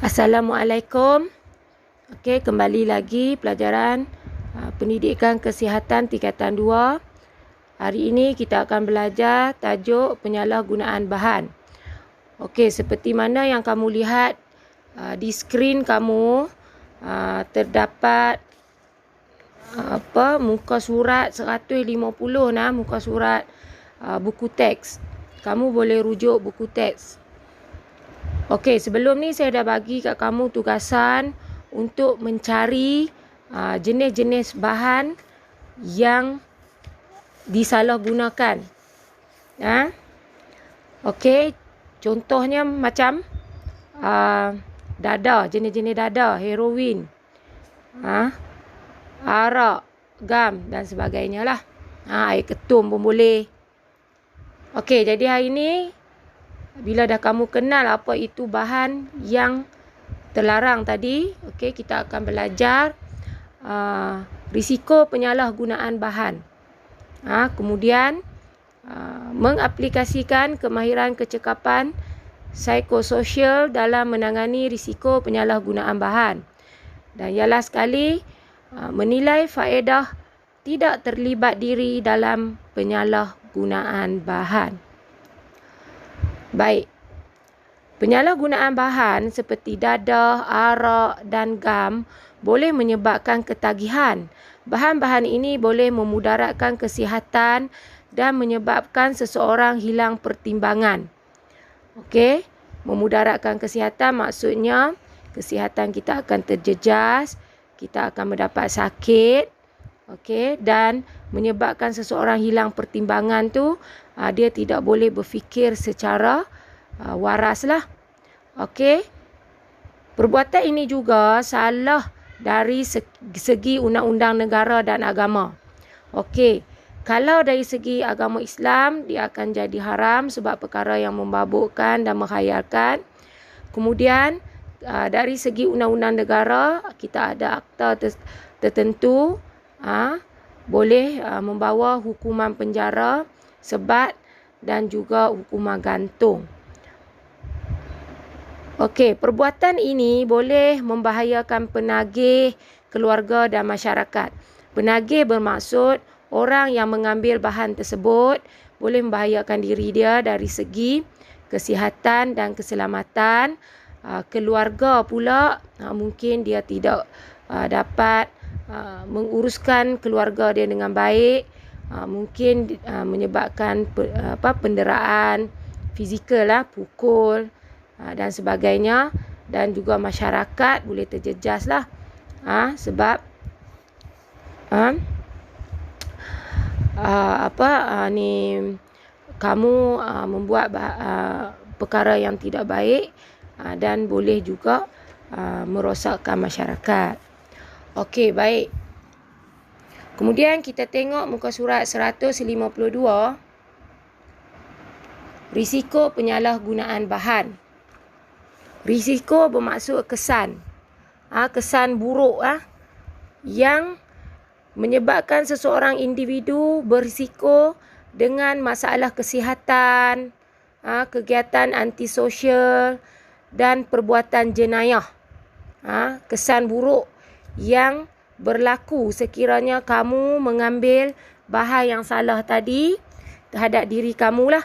Assalamualaikum. Okey, kembali lagi pelajaran Pendidikan Kesihatan tingkatan 2. Hari ini kita akan belajar tajuk penyalahgunaan bahan. Okey, seperti mana yang kamu lihat di skrin kamu, terdapat muka surat 150 muka surat buku teks. Kamu boleh rujuk buku teks. Okey, sebelum ni saya dah bagi kat kamu tugasan untuk mencari jenis-jenis bahan yang disalahgunakan. Okey, contohnya macam dada, jenis-jenis dada, heroin, arak, gam dan sebagainya lah. Air ketum pun boleh. Okey, jadi hari ni bila dah kamu kenal apa itu bahan yang terlarang tadi, okey, kita akan belajar risiko penyalahgunaan bahan. Kemudian mengaplikasikan kemahiran kecekapan psikososial dalam menangani risiko penyalahgunaan bahan. Dan ialah sekali menilai faedah tidak terlibat diri dalam penyalahgunaan bahan. Baik, penyalahgunaan bahan seperti dadah, arak dan gam boleh menyebabkan ketagihan. Bahan-bahan ini boleh memudaratkan kesihatan dan menyebabkan seseorang hilang pertimbangan. Okey, memudaratkan kesihatan maksudnya kesihatan kita akan terjejas, kita akan mendapat sakit. Okey, dan menyebabkan seseorang hilang pertimbangan tu, dia tidak boleh berfikir secara waras lah. Okey, perbuatan ini juga salah dari segi undang-undang negara dan agama. Okey, kalau dari segi agama Islam, dia akan jadi haram sebab perkara yang memabukkan dan menghayalkan. Kemudian dari segi undang-undang negara, kita ada akta tertentu boleh membawa hukuman penjara, sebat dan juga hukuman gantung. Okey, perbuatan ini boleh membahayakan penagih, keluarga dan masyarakat. Penagih bermaksud orang yang mengambil bahan tersebut boleh membahayakan diri dia dari segi kesihatan dan keselamatan. Keluarga pula mungkin dia tidak dapat menguruskan keluarga dia dengan baik, mungkin menyebabkan penderaan fizikal lah, pukul dan sebagainya, dan juga masyarakat boleh terjejas lah sebab kamu membuat perkara yang tidak baik dan boleh juga merosakkan masyarakat. Okey, baik. Kemudian kita tengok muka surat 152. Risiko penyalahgunaan bahan. Risiko bermaksud kesan. Kesan buruk yang menyebabkan seseorang individu berisiko dengan masalah kesihatan, kegiatan antisosial dan perbuatan jenayah. Kesan buruk yang berlaku sekiranya kamu mengambil bahan yang salah tadi terhadap diri kamu lah.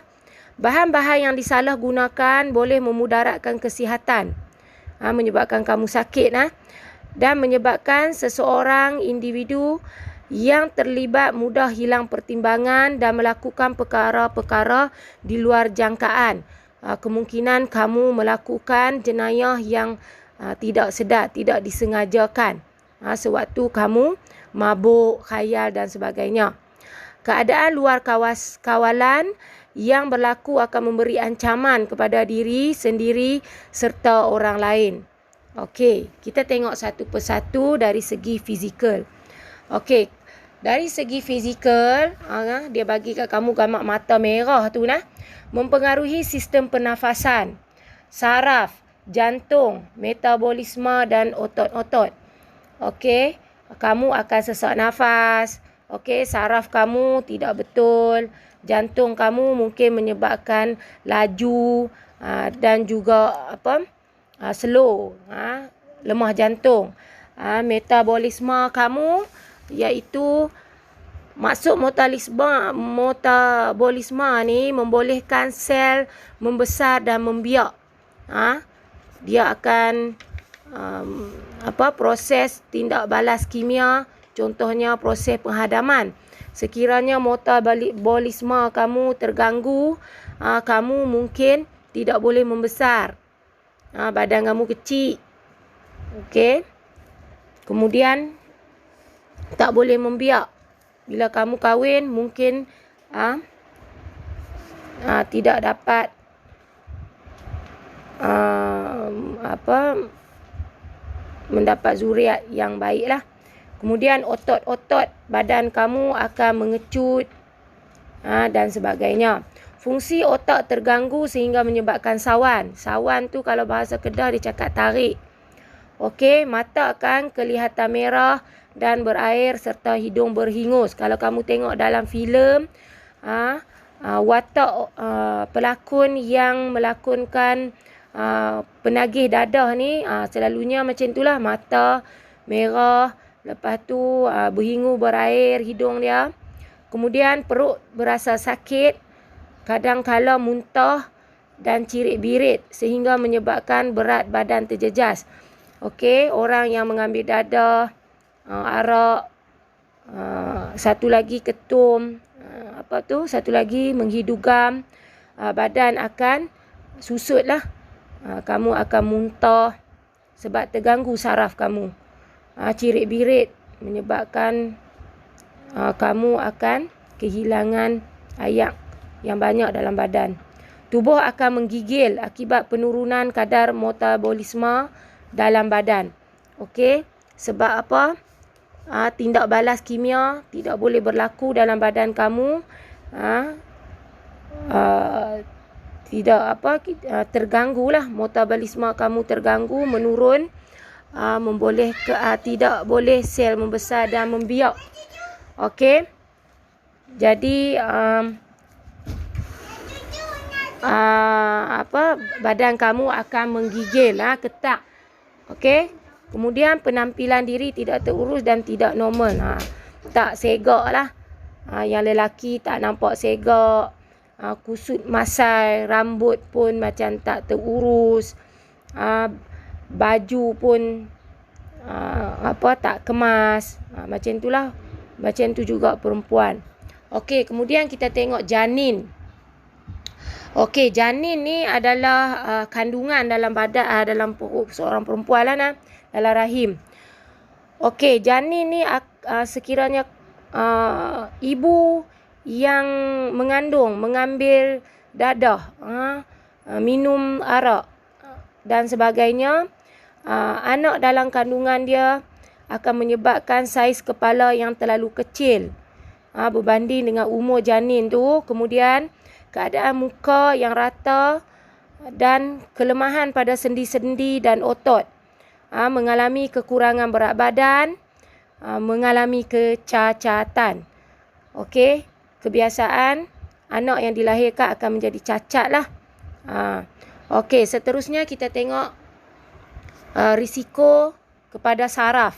Bahan-bahan yang disalahgunakan boleh memudaratkan kesihatan, menyebabkan kamu sakit dan menyebabkan seseorang individu yang terlibat mudah hilang pertimbangan dan melakukan perkara-perkara di luar jangkaan. Kemungkinan kamu melakukan jenayah yang tidak sedar, tidak disengajakan, sewaktu kamu mabuk, khayal dan sebagainya. Keadaan luar kawalan yang berlaku akan memberi ancaman kepada diri sendiri serta orang lain. Okey, kita tengok satu persatu dari segi fizikal. Okey, dari segi fizikal, dia bagi kat kamu gambar mata merah tu mempengaruhi sistem pernafasan, saraf, jantung, metabolisme dan otot-otot. Okey, kamu akan sesak nafas. Okey, saraf kamu tidak betul, jantung kamu mungkin menyebabkan laju dan juga slow, lemah jantung. Metabolisme kamu iaitu maksud metabolisme ni membolehkan sel membesar dan membiak. Dia akan proses tindak balas kimia, contohnya proses penghadaman. Sekiranya metabolisme kamu terganggu, kamu mungkin tidak boleh membesar. Badan kamu kecil. Okey. Kemudian tak boleh membiak. Bila kamu kahwin mungkin tidak dapat mendapat zuriat yang baiklah. Kemudian otot-otot badan kamu akan mengecut dan sebagainya. Fungsi otak terganggu sehingga menyebabkan sawan. Sawan tu kalau bahasa Kedah dia cakap tarik. Okey, mata akan kelihatan merah dan berair serta hidung berhingus. Kalau kamu tengok dalam filem, watak pelakon yang melakonkan penagih dadah ni selalunya macam itulah, mata merah, lepas tu berhingu berair hidung dia. Kemudian perut berasa sakit, kadang-kala muntah dan cirit-birit sehingga menyebabkan berat badan terjejas. Okey, orang yang mengambil dadah, arak, satu lagi ketum, satu lagi menghidugam, badan akan susutlah. Kamu akan muntah sebab terganggu saraf kamu. Cirit-birit menyebabkan kamu akan kehilangan air yang banyak dalam badan. Tubuh akan menggigil akibat penurunan kadar metabolisme dalam badan. Okey, sebab apa? Tindak balas kimia tidak boleh berlaku dalam badan kamu. Terganggulah, metabolisme kamu terganggu, menurun, tidak boleh sel membesar dan membiak. Okey, jadi badan kamu akan menggigil, ketak. Okey, kemudian penampilan diri tidak terurus dan tidak normal. Tak segak lah. Yang lelaki tak nampak segak. Kusut masai, rambut pun macam tak terurus, baju pun tak kemas, macam itulah. Macam tu juga perempuan. Okey, kemudian kita tengok janin. Okey, janin ni adalah kandungan dalam badan, dalam perut seorang perempuan lah, dalam rahim. Okey, janin ni sekiranya ibu yang mengandung, mengambil dadah, minum arak dan sebagainya, anak dalam kandungan dia akan menyebabkan saiz kepala yang terlalu kecil berbanding dengan umur janin tu. Kemudian keadaan muka yang rata dan kelemahan pada sendi-sendi dan otot, mengalami kekurangan berat badan, mengalami kecacatan. Okey, kebiasaan anak yang dilahirkan akan menjadi cacat lah. Okey, seterusnya kita tengok risiko kepada saraf.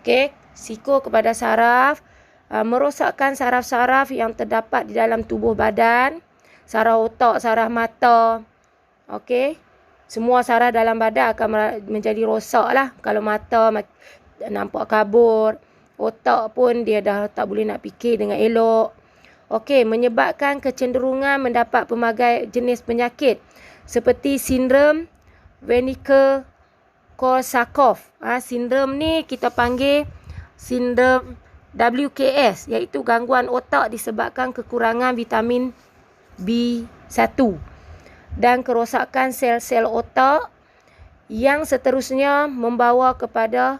Okey, risiko kepada saraf, merosakkan saraf-saraf yang terdapat di dalam tubuh badan, saraf otak, saraf mata. Okey, semua saraf dalam badan akan menjadi rosak lah. Kalau mata nampak kabur, otak pun dia dah tak boleh nak fikir dengan elok. Okey, menyebabkan kecenderungan mendapat pelbagai jenis penyakit seperti sindrom Wernicke-Korsakoff. Sindrom ni kita panggil sindrom WKS, iaitu gangguan otak disebabkan kekurangan vitamin B1 dan kerosakan sel-sel otak yang seterusnya membawa kepada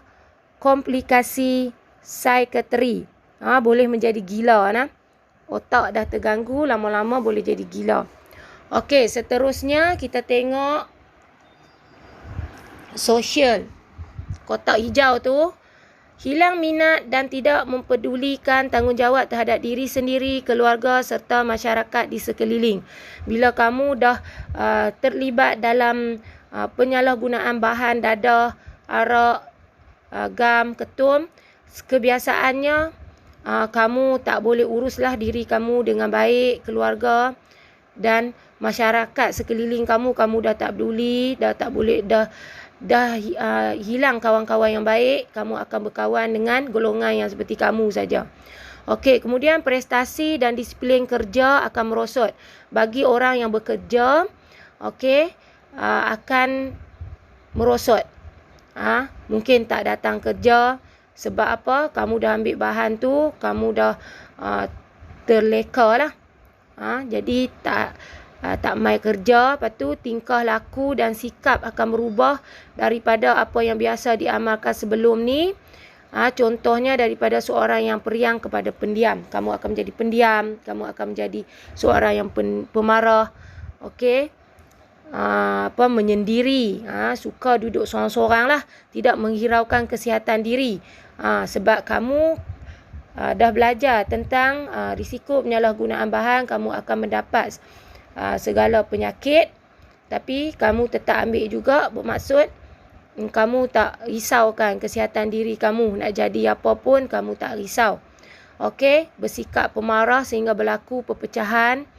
komplikasi psikiatri. Boleh menjadi gila. Otak dah terganggu, lama-lama boleh jadi gila. Okey, seterusnya kita tengok sosial. Kotak hijau tu, hilang minat dan tidak mempedulikan tanggungjawab terhadap diri sendiri, keluarga serta masyarakat di sekeliling. Bila kamu dah terlibat dalam penyalahgunaan bahan dadah, arak, gam, ketum, kebiasaannya kamu tak boleh uruslah diri kamu dengan baik, keluarga dan masyarakat sekeliling kamu dah tak peduli, dah tak boleh, dah hilang kawan-kawan yang baik, kamu akan berkawan dengan golongan yang seperti kamu saja. Okey, kemudian prestasi dan disiplin kerja akan merosot. Bagi orang yang bekerja, okey, akan merosot. Mungkin tak datang kerja sebab apa? Kamu dah ambil bahan tu, kamu dah terleka lah. Jadi tak mai kerja, lepas tu tingkah laku dan sikap akan berubah daripada apa yang biasa diamalkan sebelum ni. Contohnya daripada seorang yang periang kepada pendiam. Kamu akan menjadi pendiam, kamu akan menjadi seorang yang pemarah. Okey. Menyendiri, suka duduk sorang-sorang lah, tidak menghiraukan kesihatan diri. Sebab kamu dah belajar tentang risiko penyalahgunaan bahan, kamu akan mendapat segala penyakit, tapi kamu tetap ambil juga, bermaksud kamu tak risaukan kesihatan diri kamu. Nak jadi apa pun kamu tak risau. Okey, bersikap pemarah sehingga berlaku perpecahan,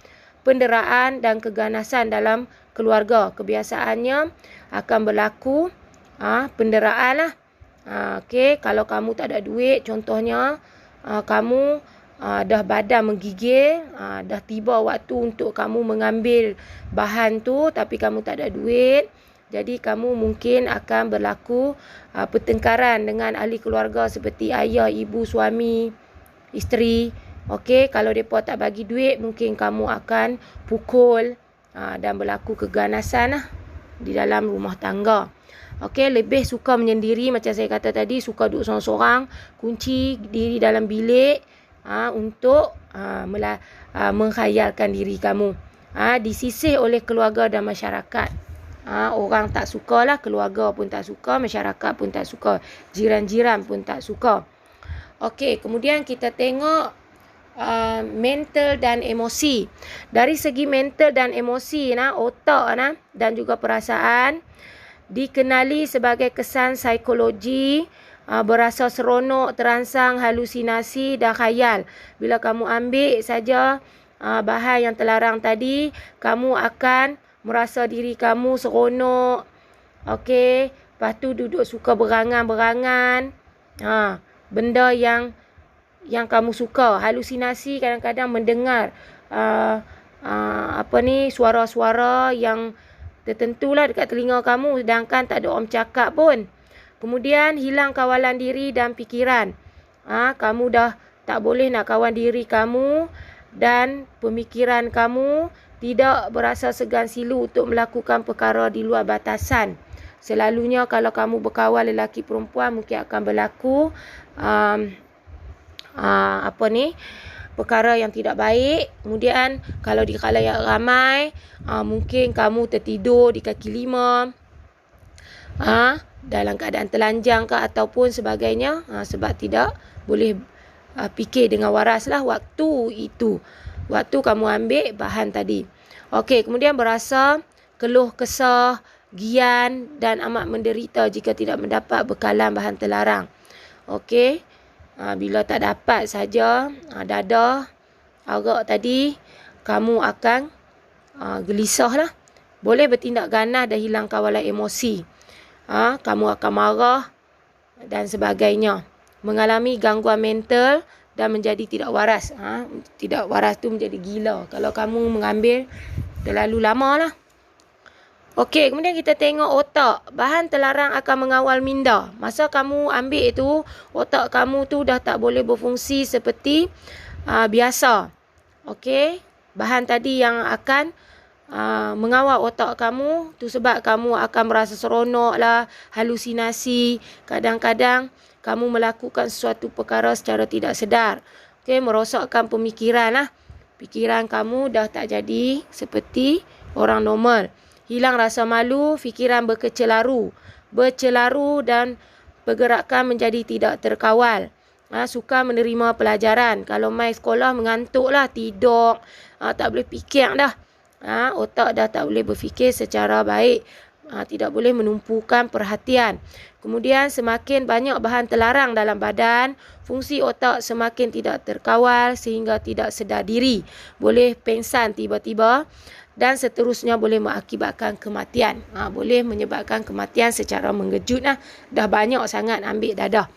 penderaan dan keganasan dalam keluarga. Kebiasaannya akan berlaku penderaan lah. Okey, kalau kamu tak ada duit, contohnya kamu dah badan menggigil, dah tiba waktu untuk kamu mengambil bahan tu tapi kamu tak ada duit. Jadi kamu mungkin akan berlaku pertengkaran dengan ahli keluarga seperti ayah, ibu, suami, isteri. Okey, kalau mereka tak bagi duit, mungkin kamu akan pukul dan berlaku keganasan lah di dalam rumah tangga. Okey, lebih suka menyendiri macam saya kata tadi, suka duduk sorang-sorang, kunci diri dalam bilik untuk menghayalkan diri kamu. Disisih oleh keluarga dan masyarakat. Orang tak suka lah, keluarga pun tak suka, masyarakat pun tak suka, jiran-jiran pun tak suka. Okey, kemudian kita tengok mental dan emosi. Dari segi mental dan emosi, otak dan juga perasaan dikenali sebagai kesan psikologi, berasa seronok, terangsang, halusinasi dan khayal. Bila kamu ambil saja bahan yang terlarang tadi, kamu akan merasa diri kamu seronok. Okey, lepas tu duduk suka berangan-berangan. Benda yang kamu suka. Halusinasi, kadang-kadang mendengar suara-suara yang tertentulah dekat telinga kamu sedangkan tak ada orang cakap pun. Kemudian hilang kawalan diri dan fikiran. Kamu dah tak boleh nak kawan diri kamu dan pemikiran kamu tidak berasa segan silu untuk melakukan perkara di luar batasan. Selalunya kalau kamu berkawan lelaki perempuan mungkin akan berlaku perkara yang tidak baik. Kemudian kalau di khalayak ramai, mungkin kamu tertidur di kaki lima, dalam keadaan telanjang ke ataupun sebagainya, sebab tidak boleh fikir dengan waras lah waktu itu. Waktu kamu ambil bahan tadi. Okey, kemudian berasa keluh kesah, gian dan amat menderita jika tidak mendapat bekalan bahan terlarang. Okey, bila tak dapat saja dadah, arak tadi, kamu akan gelisah lah. Boleh bertindak ganas dan hilang kawalan emosi. Kamu akan marah dan sebagainya. Mengalami gangguan mental dan menjadi tidak waras. Tidak waras tu menjadi gila kalau kamu mengambil terlalu lama lah. Okey, kemudian kita tengok otak. Bahan terlarang akan mengawal minda. Masa kamu ambil itu, otak kamu tu dah tak boleh berfungsi seperti biasa. Okey, bahan tadi yang akan mengawal otak kamu tu sebab kamu akan merasa seronok lah, halusinasi. Kadang-kadang kamu melakukan sesuatu perkara secara tidak sedar. Okey, merosakkan pemikiran lah. Fikiran kamu dah tak jadi seperti orang normal. Hilang rasa malu, fikiran bercelaru dan pergerakan menjadi tidak terkawal. Suka menerima pelajaran. Kalau main sekolah mengantuk lah, tidur, tak boleh fikir dah. Otak dah tak boleh berfikir secara baik. Tidak boleh menumpukan perhatian. Kemudian semakin banyak bahan terlarang dalam badan, fungsi otak semakin tidak terkawal sehingga tidak sedar diri. Boleh pengsan tiba-tiba dan seterusnya boleh mengakibatkan kematian. Boleh menyebabkan kematian secara mengejut. Dah banyak sangat ambil dadah.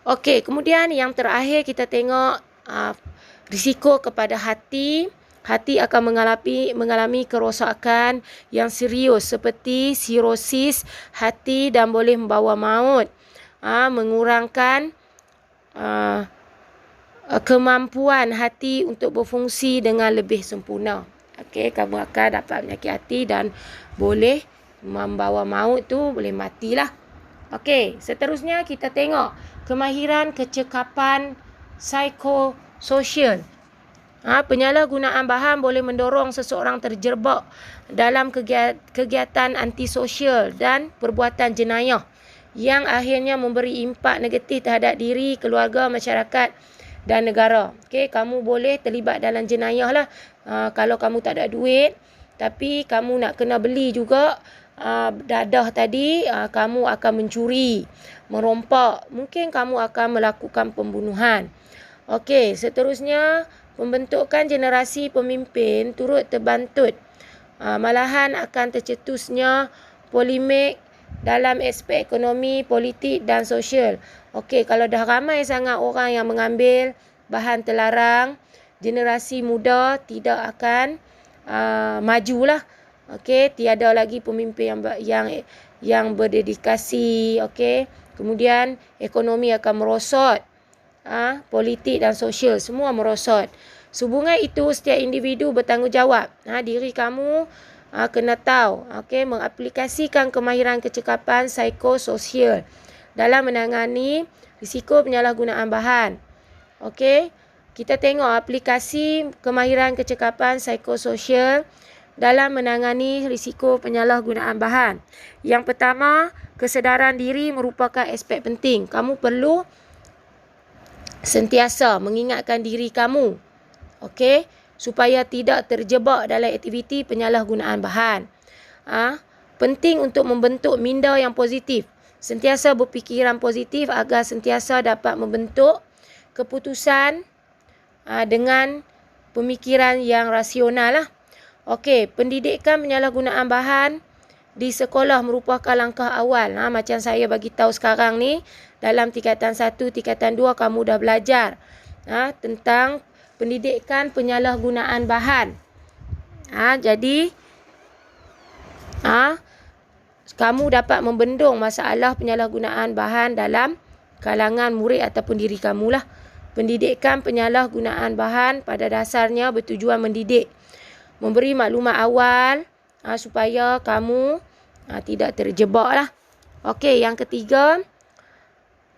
Okey, kemudian yang terakhir kita tengok risiko kepada hati. Hati akan mengalami kerosakan yang serius seperti sirosis hati dan boleh membawa maut. Mengurangkan kemampuan hati untuk berfungsi dengan lebih sempurna. Okey, kamu akan dapat penyakit hati dan boleh membawa maut tu, boleh matilah. Okey, seterusnya kita tengok kemahiran kecekapan psikososial. Penyalahgunaan bahan boleh mendorong seseorang terjebak dalam kegiatan antisosial dan perbuatan jenayah yang akhirnya memberi impak negatif terhadap diri, keluarga, masyarakat dan negara. Okey, kamu boleh terlibat dalam jenayah lah. Kalau kamu tak ada duit, tapi kamu nak kena beli juga dadah tadi, kamu akan mencuri, merompak. Mungkin kamu akan melakukan pembunuhan. Okey, seterusnya pembentukan generasi pemimpin turut terbantut. Malahan akan tercetusnya polemik dalam aspek ekonomi, politik dan sosial. Okey, kalau dah ramai sangat orang yang mengambil bahan terlarang, generasi muda tidak akan majulah. Okey, tiada lagi pemimpin yang berdedikasi. Okey, kemudian ekonomi akan merosot. Politik dan sosial semua merosot. Sehubungan itu setiap individu bertanggungjawab. Diri kamu kena tahu, okey, mengaplikasikan kemahiran kecekapan psikososial dalam menangani risiko penyalahgunaan bahan. Okey, kita tengok aplikasi kemahiran kecekapan psikososial dalam menangani risiko penyalahgunaan bahan. Yang pertama, kesedaran diri merupakan aspek penting. Kamu perlu sentiasa mengingatkan diri kamu, okey, supaya tidak terjebak dalam aktiviti penyalahgunaan bahan. Penting untuk membentuk minda yang positif. Sentiasa berfikiran positif agar sentiasa dapat membentuk keputusan dengan pemikiran yang rasional lah. Okey, pendidikan penyalahgunaan bahan di sekolah merupakan langkah awal. Macam saya bagi tahu sekarang ni, dalam tingkatan 1, tingkatan 2 kamu dah belajar tentang pendidikan penyalahgunaan bahan. Jadi kamu dapat membendung masalah penyalahgunaan bahan dalam kalangan murid ataupun diri kamulah. Pendidikan penyalahgunaan bahan pada dasarnya bertujuan mendidik, memberi maklumat awal supaya kamu tidak terjebak lah. Okey, yang ketiga,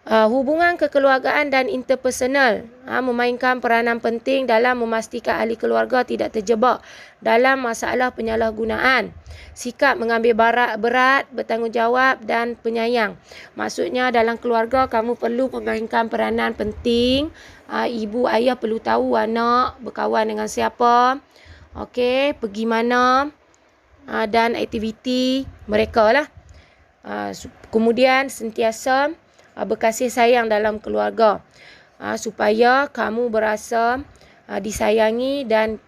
hubungan kekeluargaan dan interpersonal memainkan peranan penting dalam memastikan ahli keluarga tidak terjebak dalam masalah penyalahgunaan. Sikap mengambil berat, bertanggungjawab dan penyayang. Maksudnya dalam keluarga kamu perlu memainkan peranan penting. Ibu, ayah perlu tahu anak berkawan dengan siapa, okey, pergi mana dan aktiviti mereka lah. Kemudian sentiasa berkasih sayang dalam keluarga supaya kamu berasa disayangi dan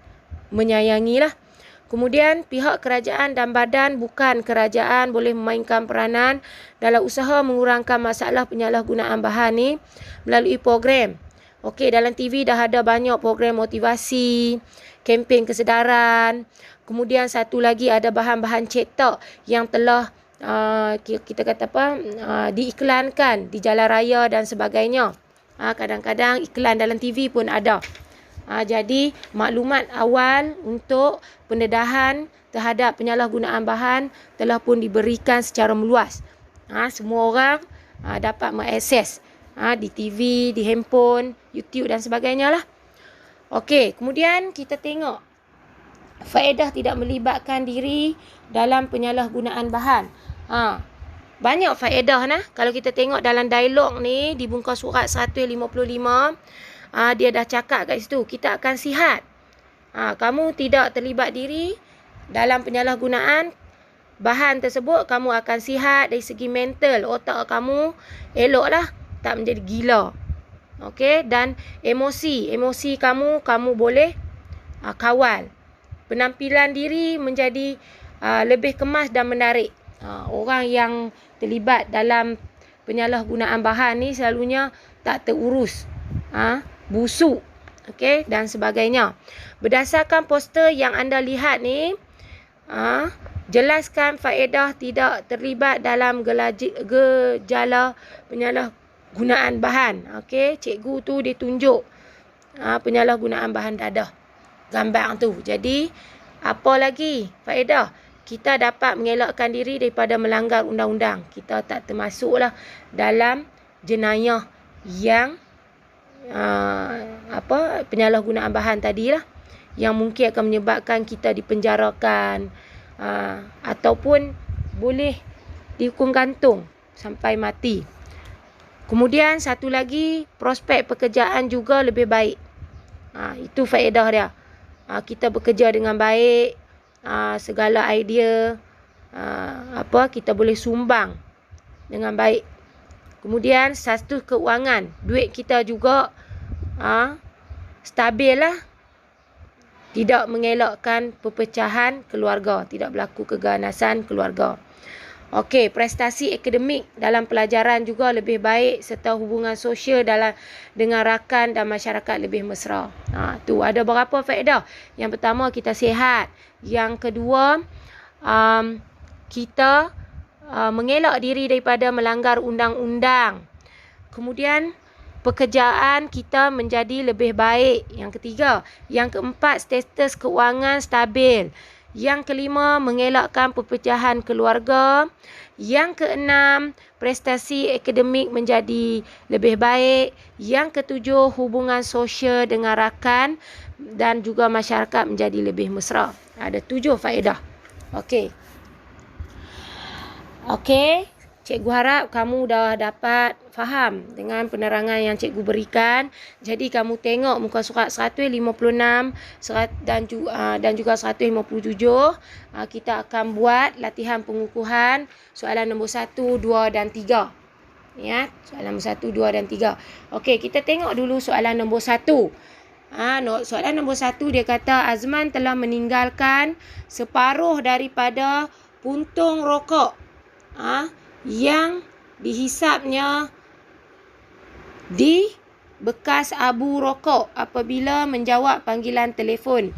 menyayangi lah. Kemudian pihak kerajaan dan badan bukan kerajaan boleh memainkan peranan dalam usaha mengurangkan masalah penyalahgunaan bahan ni melalui program. Okey, dalam TV dah ada banyak program motivasi, kempen kesedaran. Kemudian satu lagi ada bahan-bahan cetak yang telah kita kata diiklankan di jalan raya dan sebagainya. Kadang-kadang iklan dalam TV pun ada. Jadi maklumat awal untuk pendedahan terhadap penyalahgunaan bahan telah pun diberikan secara meluas. Semua orang dapat mengakses di TV, di handphone, YouTube dan sebagainya lah. Okey, kemudian kita tengok faedah tidak melibatkan diri dalam penyalahgunaan bahan. Banyak faedah nah. Kalau kita tengok dalam dialog ni di muka surat 155, dia dah cakap kat situ, kita akan sihat. Kamu tidak terlibat diri dalam penyalahgunaan bahan tersebut, kamu akan sihat dari segi mental. Otak kamu eloklah, tak menjadi gila. Okey, dan emosi kamu boleh kawal. Penampilan diri menjadi lebih kemas dan menarik. Orang yang terlibat dalam penyalahgunaan bahan ni selalunya tak terurus, busuk, okey, dan sebagainya. Berdasarkan poster yang anda lihat ni, jelaskan faedah tidak terlibat dalam gejala penyalahgunaan bahan. Okey, cikgu tu dia tunjuk penyalahgunaan bahan dadah, gambar tu. Jadi apa lagi faedah? Kita dapat mengelakkan diri daripada melanggar undang-undang. Kita tak termasuklah dalam jenayah yang penyalahgunaan bahan tadilah, yang mungkin akan menyebabkan kita dipenjarakan ataupun boleh dihukum gantung sampai mati. Kemudian satu lagi, prospek pekerjaan juga lebih baik. Itu faedah dia. Kita bekerja dengan baik, segala idea kita boleh sumbang dengan baik. Kemudian status keuangan, duit kita juga stabil lah. Tidak mengelakkan perpecahan keluarga, tidak berlaku keganasan keluarga. Okey, prestasi akademik dalam pelajaran juga lebih baik, serta hubungan sosial dengan rakan dan masyarakat lebih mesra. Tu ada berapa faedah? Yang pertama, kita sihat. Yang kedua, kita mengelak diri daripada melanggar undang-undang. Kemudian pekerjaan kita menjadi lebih baik. Yang ketiga. Yang keempat, status keuangan stabil. Yang kelima, mengelakkan perpecahan keluarga. Yang keenam, prestasi akademik menjadi lebih baik. Yang ketujuh, hubungan sosial dengan rakan dan juga masyarakat menjadi lebih mesra. Ada 7 faedah. Okey. Cikgu harap kamu dah dapat faham dengan penerangan yang cikgu berikan. Jadi kamu tengok muka surat 156 dan juga 157. Kita akan buat latihan pengukuhan soalan nombor 1, 2 dan 3. Ya, soalan nombor 1, 2 dan 3. Okey, kita tengok dulu soalan nombor 1. Soalan nombor 1 dia kata Azman telah meninggalkan separuh daripada puntung rokok yang dihisapnya di bekas abu rokok apabila menjawab panggilan telefon.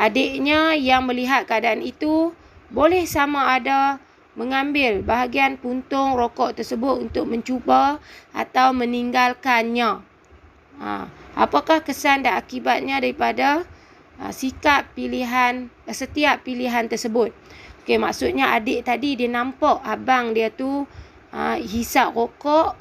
Adiknya yang melihat keadaan itu boleh sama ada mengambil bahagian puntung rokok tersebut untuk mencuba atau meninggalkannya. Apakah kesan dan akibatnya daripada setiap pilihan tersebut? Okey, maksudnya adik tadi dia nampak abang dia tu hisap rokok,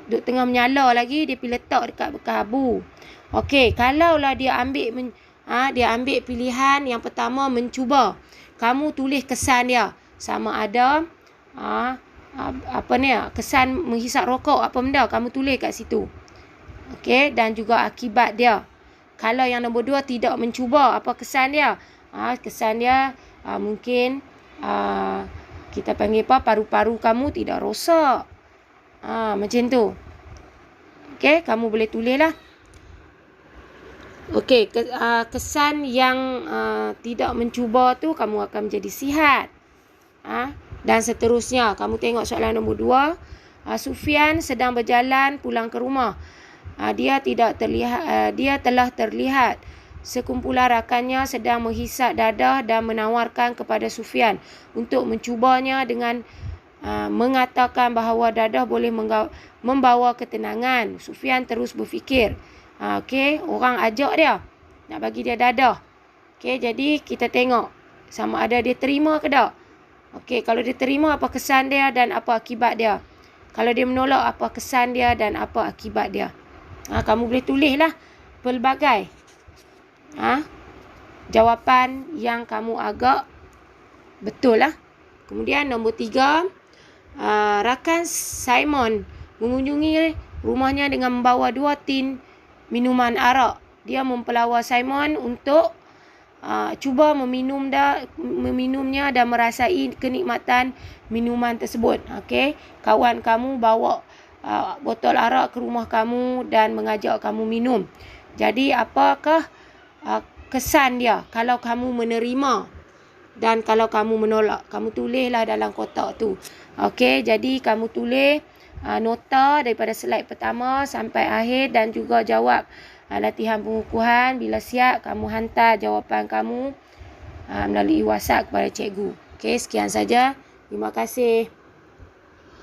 duk tengah menyala lagi, dia pergi letak dekat bekas abu. Okey, kalaulah dia ambil pilihan yang pertama, mencuba. Kamu tulis kesan dia, sama ada kesan menghisap rokok apa benda, kamu tulis kat situ. Okey, dan juga akibat dia. Kalau yang nombor 2 tidak mencuba, apa kesan dia? Kesan dia mungkin kita panggil paru-paru kamu tidak rosak. Macam tu. Okey, kamu boleh tulis lah. Okey, kesan yang tidak mencuba tu, kamu akan menjadi sihat. Dan seterusnya. Kamu tengok soalan nombor 2. Sufian sedang berjalan pulang ke rumah. Dia telah terlihat sekumpulan rakannya sedang menghisap dadah dan menawarkan kepada Sufian untuk mencubanya dengan mengatakan bahawa dadah boleh membawa ketenangan. Sufian terus berfikir. Okey, orang ajak dia nak bagi dia dadah. Okey, jadi kita tengok sama ada dia terima ke tak. Okey, kalau dia terima, apa kesan dia dan apa akibat dia. Kalau dia menolak, apa kesan dia dan apa akibat dia. Kamu boleh tulislah pelbagai jawapan yang kamu agak betul lah. Kemudian nombor 3, rakan Simon mengunjungi rumahnya dengan membawa 2 tin minuman arak. Dia mempelawa Simon untuk cuba meminumnya dan merasai kenikmatan minuman tersebut. Okey, kawan kamu bawa botol arak ke rumah kamu dan mengajak kamu minum. Jadi apakah kesan dia kalau kamu menerima dan kalau kamu menolak? Kamu tulislah dalam kotak tu. Okey, jadi kamu tulis nota daripada slide pertama sampai akhir dan juga jawab latihan pengukuhan. Bila siap, kamu hantar jawapan kamu melalui WhatsApp kepada cikgu. Okey, sekian saja. Terima kasih.